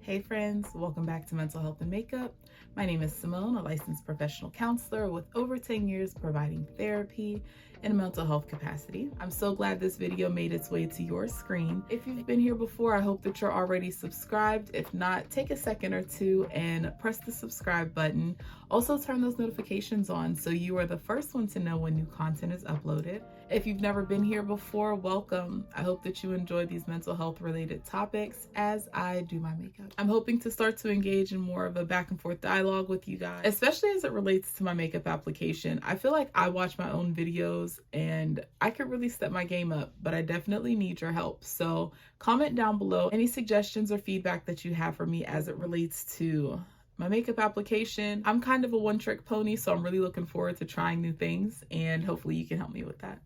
Hey friends, welcome back to Mental Health and Makeup. My name is Simone, a licensed professional counselor with over 10 years providing therapy in a mental health capacity. I'm so glad this video made its way to your screen. If you've been here before, I hope that you're already subscribed. If not, take a second or two and press the subscribe button. Also turn those notifications on so you are the first one to know when new content is uploaded. If you've never been here before, welcome. I hope that you enjoy these mental health related topics as I do my makeup. I'm hoping to start to engage in more of a back and forth dialogue with you guys, especially as it relates to my makeup application. I feel like I watch my own videos and I could really step my game up, but I definitely need your help. So comment down below any suggestions or feedback that you have for me as it relates to my makeup application. I'm kind of a one-trick pony, so I'm really looking forward to trying new things, and hopefully you can help me with that.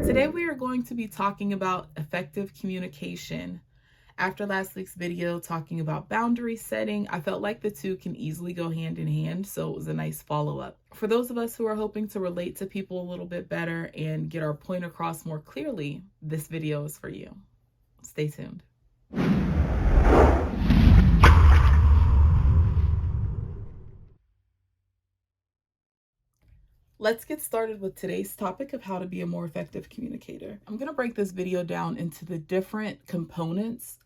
Today we are going to be talking about effective communication. After last week's video talking about boundary setting, I felt like the two can easily go hand in hand, so it was a nice follow-up. For those of us who are hoping to relate to people a little bit better and get our point across more clearly, this video is for you. Stay tuned. Let's get started with today's topic of how to be a more effective communicator. I'm going to break this video down into the different components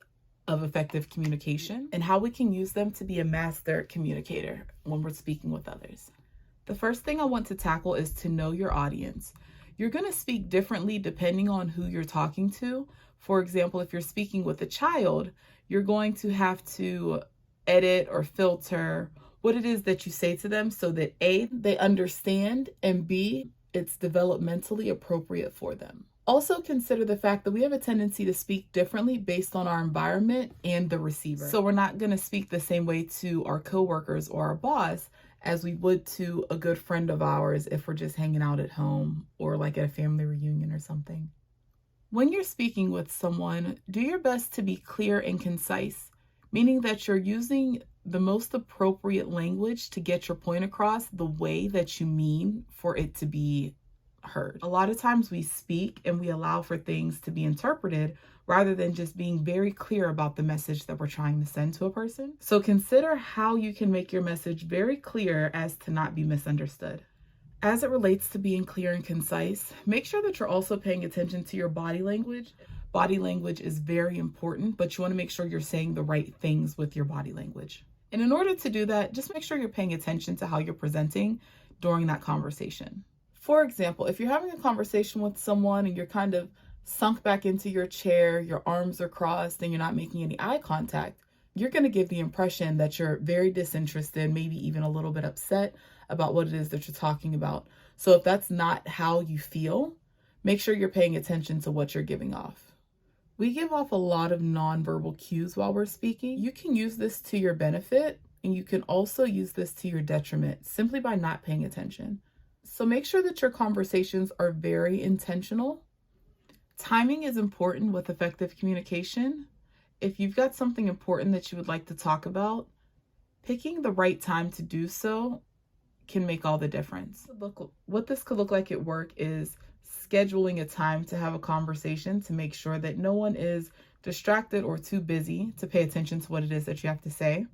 of effective communication and how we can use them to be a master communicator when we're speaking with others. The first thing I want to tackle is to know your audience. You're going to speak differently depending on who you're talking to. For example, if you're speaking with a child, you're going to have to edit or filter what it is that you say to them so that A, they understand, and B, it's developmentally appropriate for them. Also consider the fact that we have a tendency to speak differently based on our environment and the receiver. So we're not going to speak the same way to our coworkers or our boss as we would to a good friend of ours if we're just hanging out at home or like at a family reunion or something. When you're speaking with someone, do your best to be clear and concise, meaning that you're using the most appropriate language to get your point across the way that you mean for it to be heard. A lot of times we speak and we allow for things to be interpreted rather than just being very clear about the message that we're trying to send to a person. So consider how you can make your message very clear as to not be misunderstood. As it relates to being clear and concise, make sure that you're also paying attention to your body language. Body language is very important, but you want to make sure you're saying the right things with your body language. And in order to do that, just make sure you're paying attention to how you're presenting during that conversation. For example, if you're having a conversation with someone and you're kind of sunk back into your chair, your arms are crossed, and you're not making any eye contact, you're going to give the impression that you're very disinterested, maybe even a little bit upset about what it is that you're talking about. So if that's not how you feel, make sure you're paying attention to what you're giving off. We give off a lot of nonverbal cues while we're speaking. You can use this to your benefit, and you can also use this to your detriment simply by not paying attention. So make sure that your conversations are very intentional. Timing is important with effective communication. If you've got something important that you would like to talk about, picking the right time to do so can make all the difference. What this could look like at work is scheduling a time to have a conversation to make sure that no one is distracted or too busy to pay attention to what it is that you have to say.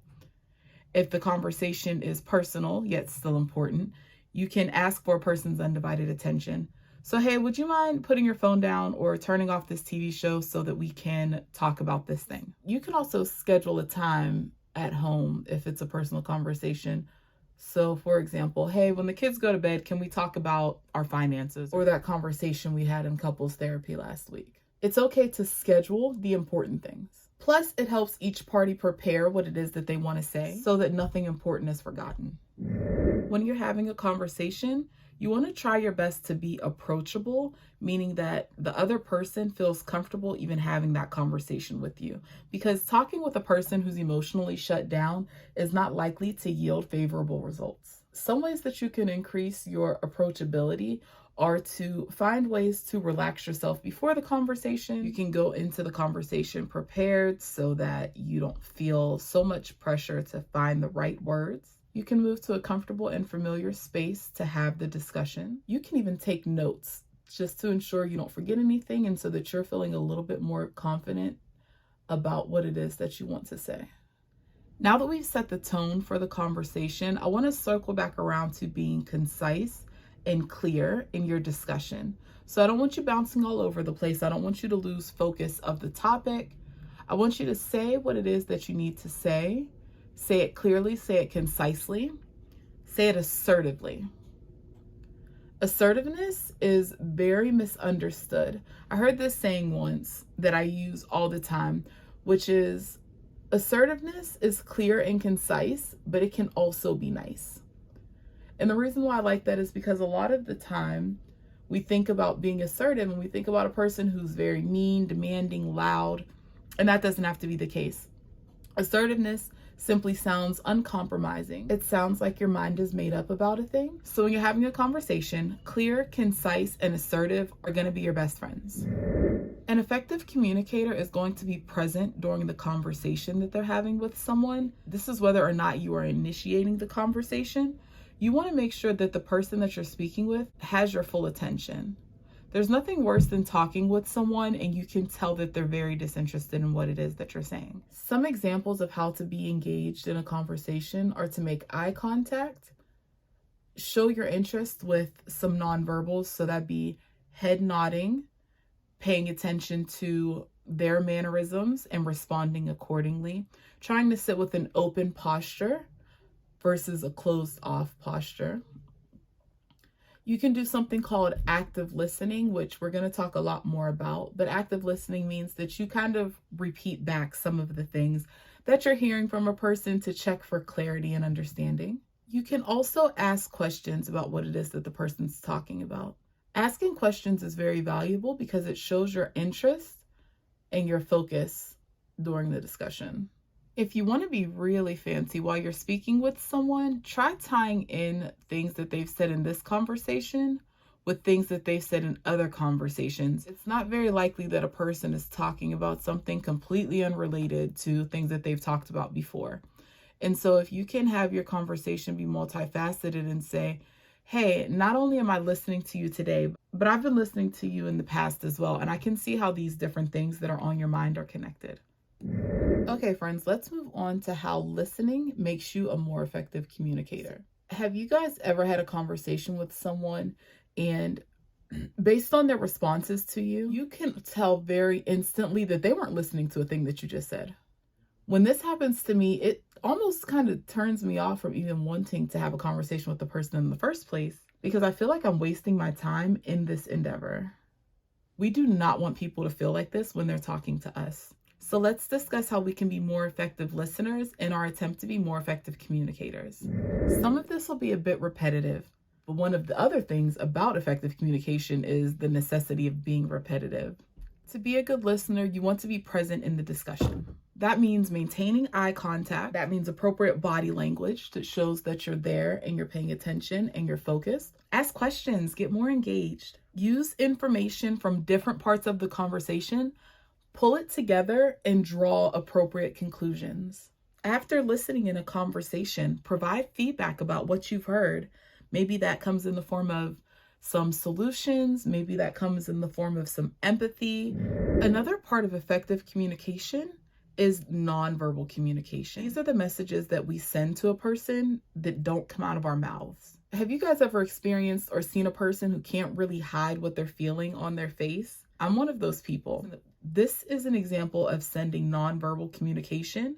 If the conversation is personal, yet still important, you can ask for a person's undivided attention. So, hey, would you mind putting your phone down or turning off this TV show so that we can talk about this thing? You can also schedule a time at home if it's a personal conversation. So for example, hey, when the kids go to bed, can we talk about our finances or that conversation we had in couples therapy last week? It's okay to schedule the important things. Plus, it helps each party prepare what it is that they want to say so that nothing important is forgotten. When you're having a conversation, you want to try your best to be approachable, meaning that the other person feels comfortable even having that conversation with you. Because talking with a person who's emotionally shut down is not likely to yield favorable results. Some ways that you can increase your approachability are to find ways to relax yourself before the conversation. You can go into the conversation prepared so that you don't feel so much pressure to find the right words. You can move to a comfortable and familiar space to have the discussion. You can even take notes just to ensure you don't forget anything and so that you're feeling a little bit more confident about what it is that you want to say. Now that we've set the tone for the conversation, I want to circle back around to being concise and clear in your discussion. So I don't want you bouncing all over the place. I don't want you to lose focus of the topic. I want you to say what it is that you need to say it clearly, say it concisely, say it assertively. Assertiveness is very misunderstood. I heard this saying once that I use all the time, which is assertiveness is clear and concise, but it can also be nice. And the reason why I like that is because a lot of the time we think about being assertive and we think about a person who's very mean, demanding, loud, and that doesn't have to be the case. Assertiveness simply sounds uncompromising. It sounds like your mind is made up about a thing. So when you're having a conversation, clear, concise, and assertive are going to be your best friends. An effective communicator is going to be present during the conversation that they're having with someone. This is whether or not you are initiating the conversation. You want to make sure that the person that you're speaking with has your full attention. There's nothing worse than talking with someone and you can tell that they're very disinterested in what it is that you're saying. Some examples of how to be engaged in a conversation are to make eye contact, show your interest with some nonverbals, so that'd be head nodding, paying attention to their mannerisms and responding accordingly, trying to sit with an open posture versus a closed off posture. You can do something called active listening, which we're going to talk a lot more about. But active listening means that you kind of repeat back some of the things that you're hearing from a person to check for clarity and understanding. You can also ask questions about what it is that the person's talking about. Asking questions is very valuable because it shows your interest and your focus during the discussion. If you want to be really fancy while you're speaking with someone, try tying in things that they've said in this conversation with things that they've said in other conversations. It's not very likely that a person is talking about something completely unrelated to things that they've talked about before. And so if you can have your conversation be multifaceted and say, hey, not only am I listening to you today, but I've been listening to you in the past as well. And I can see how these different things that are on your mind are connected. Okay, friends, let's move on to how listening makes you a more effective communicator. Have you guys ever had a conversation with someone and based on their responses to you, you can tell very instantly that they weren't listening to a thing that you just said? When this happens to me, it almost kind of turns me off from even wanting to have a conversation with the person in the first place because I feel like I'm wasting my time in this endeavor. We do not want people to feel like this when they're talking to us. So let's discuss how we can be more effective listeners in our attempt to be more effective communicators. Some of this will be a bit repetitive, but one of the other things about effective communication is the necessity of being repetitive. To be a good listener, you want to be present in the discussion. That means maintaining eye contact. That means appropriate body language that shows that you're there and you're paying attention and you're focused. Ask questions, get more engaged. Use information from different parts of the conversation. Pull it together and draw appropriate conclusions. After listening in a conversation, provide feedback about what you've heard. Maybe that comes in the form of some solutions. Maybe that comes in the form of some empathy. Another part of effective communication is nonverbal communication. These are the messages that we send to a person that don't come out of our mouths. Have you guys ever experienced or seen a person who can't really hide what they're feeling on their face? I'm one of those people. This is an example of sending nonverbal communication.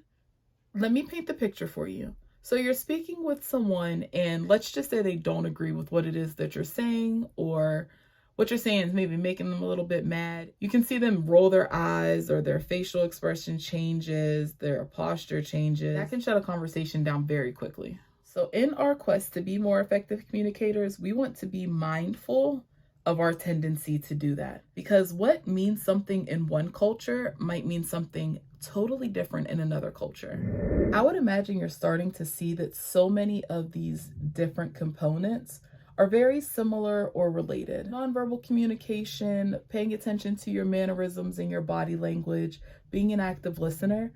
Let me paint the picture for you. So you're speaking with someone and let's just say they don't agree with what it is that you're saying, or what you're saying is maybe making them a little bit mad. You can see them roll their eyes or their facial expression changes, their posture changes. That can shut a conversation down very quickly. So in our quest to be more effective communicators, we want to be mindful of our tendency to do that, because what means something in one culture might mean something totally different in another culture. I would imagine you're starting to see that so many of these different components are very similar or related. Nonverbal communication, paying attention to your mannerisms and your body language, being an active listener,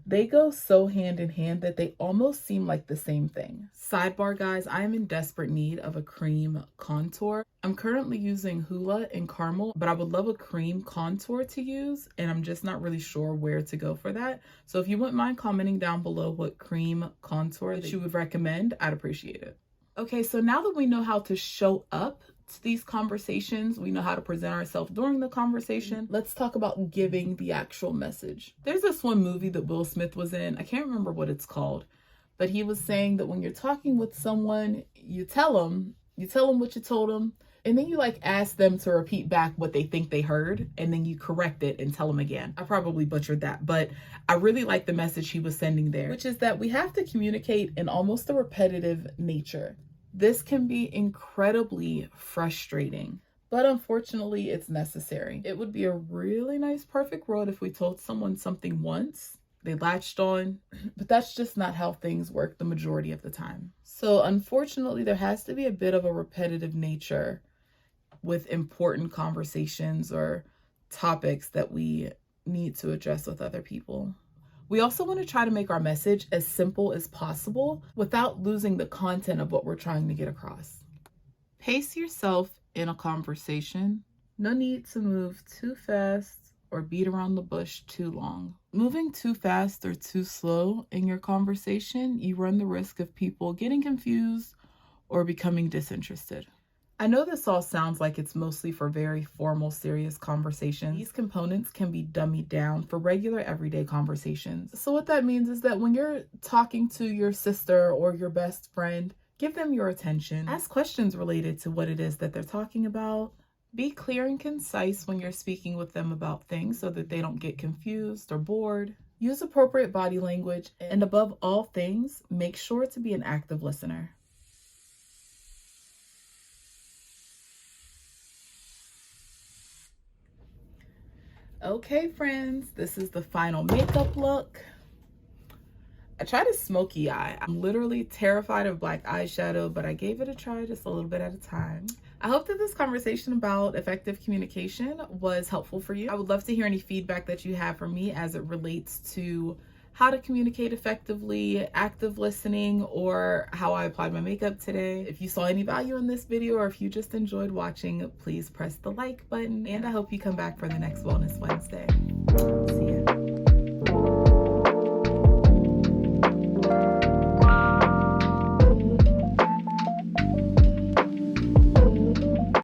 They go so hand in hand that they almost seem like the same thing. Sidebar, guys, I am in desperate need of a cream contour. I'm currently using Hoola in Carmel, but I would love a cream contour to use, and I'm just not really sure where to go for that. So if you wouldn't mind commenting down below what cream contour that you would recommend, I'd appreciate it. Okay, so now that we know how to show up to these conversations, we know how to present ourselves during the conversation, let's talk about giving the actual message. There's this one movie that Will Smith was in, I can't remember what it's called, but he was saying that when you're talking with someone, you tell them what you told them, and then you like ask them to repeat back what they think they heard, and then you correct it and tell them again. I probably butchered that, but I really like the message he was sending there, which is that we have to communicate in almost a repetitive nature. This can be incredibly frustrating, but unfortunately it's necessary. It would be a really nice perfect world if we told someone something once, they latched on, but that's just not how things work the majority of the time. So unfortunately, there has to be a bit of a repetitive nature with important conversations or topics that we need to address with other people. We also want to try to make our message as simple as possible without losing the content of what we're trying to get across. Pace yourself in a conversation. No need to move too fast or beat around the bush too long. Moving too fast or too slow in your conversation, you run the risk of people getting confused or becoming disinterested. I know this all sounds like it's mostly for very formal, serious conversations. These components can be dummied down for regular, everyday conversations. So what that means is that when you're talking to your sister or your best friend, give them your attention. Ask questions related to what it is that they're talking about. Be clear and concise when you're speaking with them about things so that they don't get confused or bored. Use appropriate body language, and above all things, make sure to be an active listener. Okay, friends, this is the final makeup look. I tried a smoky eye. I'm literally terrified of black eyeshadow, but I gave it a try just a little bit at a time. I hope that this conversation about effective communication was helpful for you. I would love to hear any feedback that you have for me as it relates to how to communicate effectively, active listening, or how I applied my makeup today. If you saw any value in this video or if you just enjoyed watching, please press the like button, and I hope you come back for the next Wellness Wednesday. See